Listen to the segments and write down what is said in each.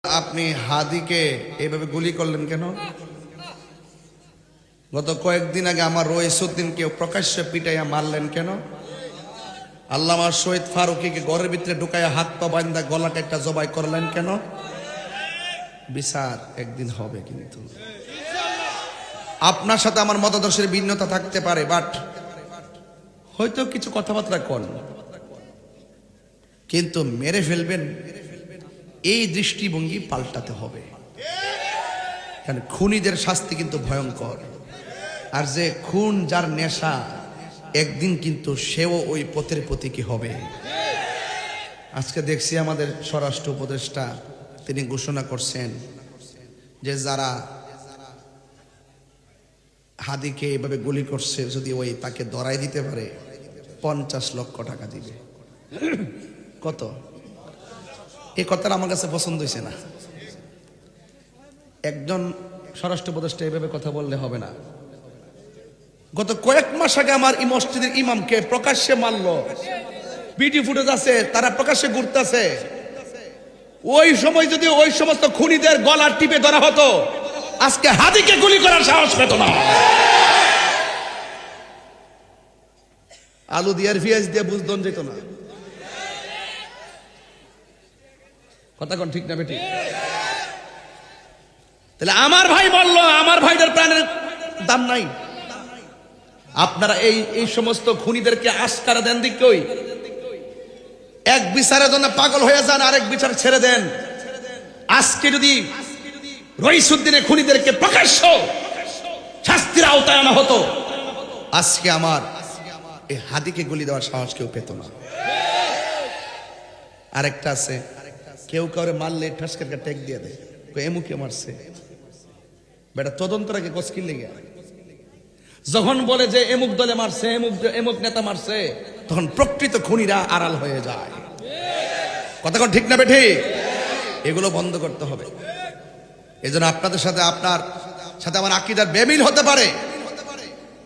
আপনি হাদিকে এইভাবে গুলি করলেন কেন? গত কয়েকদিন আগে আমার রইসউদ্দিনকে প্রকাশ্যে পিটাইয়া মারলেন কেন? আল্লামা শহীদ ফারুকীকে ঘরের ভিতরে ঢুকাইয়া হাত পা বান্ধা গলা কেটে জবাই করলেন কেন? বিচার একদিন হবে। কিন্তু আপনার সাথে আমার মতাদর্শের ভিন্নতা থাকতে পারে, বাট হয়তো কিছু কথাবার্তা কন, কিন্তু মেরে ফেলবেন এই দৃষ্টিভঙ্গি পাল্টাতে হবে। কারণ খুনিদের শাস্তি কিন্তু ভয়ঙ্কর, আর যে খুন যার নেশা একদিন কিন্তু সেও ওই পথের প্রতীকী হবে। আজকে দেখছি আমাদের স্বরাষ্ট্র উপদেষ্টা তিনি ঘোষণা করছেন যে যারা হাদিকে এভাবে গুলি করছে যদি ওই তাকে ধরাই দিতে পারে 50 লক্ষ টাকা দিবে। কত? এই কথাটা আমার কাছে পছন্দ হয়েছে না। একজন স্বরাষ্ট্র উপদেষ্টা এভাবে কথা বললে হবে না। গত কয়েক মাস আগে আমার এই মসজিদের ইমামকে প্রকাশ্যে মারলো, ভিডিও ফুটেজ আছে, তারা প্রকাশ্যে ঘুরতেছে। ওই সময় যদি ওই সমস্ত খুনিদের গলা টিপে ধরা হতো, আজকে হাদিকে গুলি করার সাহস পেত না। আলু দিয়ে আর পেঁয়াজ দিয়ে বুঝদন যেত না। কথা কোন ঠিক না বেটি? তাহলে আমার ভাই বললো, আমার ভাইদের প্রাণের দাম নাই। আপনারা এই সমস্ত খুনিদেরকে আস্কারা দেন দিক কই? এক বিচারের জন্য পাগল হয়ে যান, আরেক বিচার ছেড়ে দেন। আজকে যদি রইসউদ্দিনের খুনিদেরকে প্রকাশ্য শাস্তির আওতায় আনা হতো, আজকে আমার এই হাদিকে গুলি দেওয়ার সাহস কেউ পেত না। আরেকটা আছে, কেউ কাউরে মারলে ঠাসকার ট্যাগ দিয়ে দেয়, এমুকে মারছে বেটা তদন্তের আগে কসকিল লেগে। যখন বলে যে এমুক দলে মারছে, এমুক নেতা মারছে, তখন প্রকৃত খুনিরা আড়াল হয়ে যায়। কথা কোন ঠিক না বেঠি? এগুলো বন্ধ করতে হবে। এই জন্য আপনাদের সাথে আপনার সাথে আমার আকীদার বেমিল হতে পারে,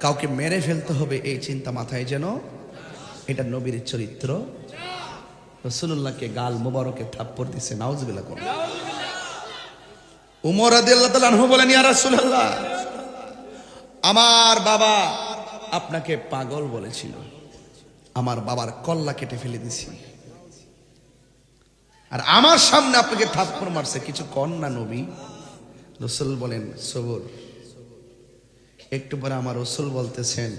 কাউকে মেরে ফেলতে হবে এই চিন্তা মাথায় যেন। এটা নবীর চরিত্র। রাসূলুল্লাহকে গাল মোবারকে থাপ্পড় দিছে, নাউজুবিল্লাহ কোন। উমর রাদিয়াল্লাহু তাআলা আনহু বলেন, ইয়া রাসূলুল্লাহ, আমার বাবা আপনাকে পাগল বলেছিল, আমার বাবার কল্লা কেটে ফেলে দিছি, আর আমার সামনে আপনাকে থাপ্পড় মারছে, কিছু কন না নবী? রাসূল বলেন, সবর। একটু পরে আমার রাসূল বলতেছেন,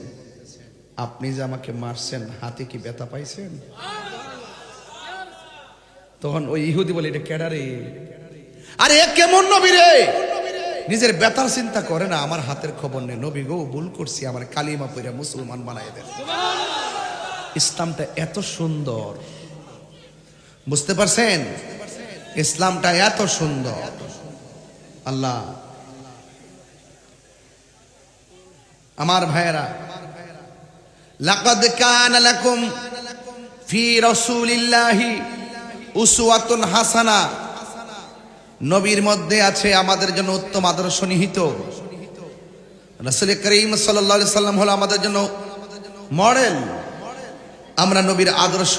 আপনি যে আমাকে মারছেন হাতে কি ব্যথা পাইছেন? তখন ওই ইহুদি বলে, এটা কেডারে? আরে এ কেমন নবী রে, নিজের ব্যথার চিন্তা করে না, আমার হাতের খবর নেই। নবী গো, ভুল করছি, আমার কালিমা পড়ে মুসলমান বানাই দেন। ইসলামটা এত সুন্দর, বুঝতে পারছেন? ইসলামটা এত সুন্দর। আল্লাহ, আমার ভাইয়েরা, লাকাদ কানা লাকুম ফি রাসূলিল্লাহি উসওয়াতুন হাসানা, নবীর মধ্যে আছে আমাদের জন্য উত্তম আদর্শ নিহিত। রাসূল করিম সাল্লাল্লাহু আলাইহি সাল্লাম হলো আমাদের জন্য মডেল। আমরা নবীর আদর্শ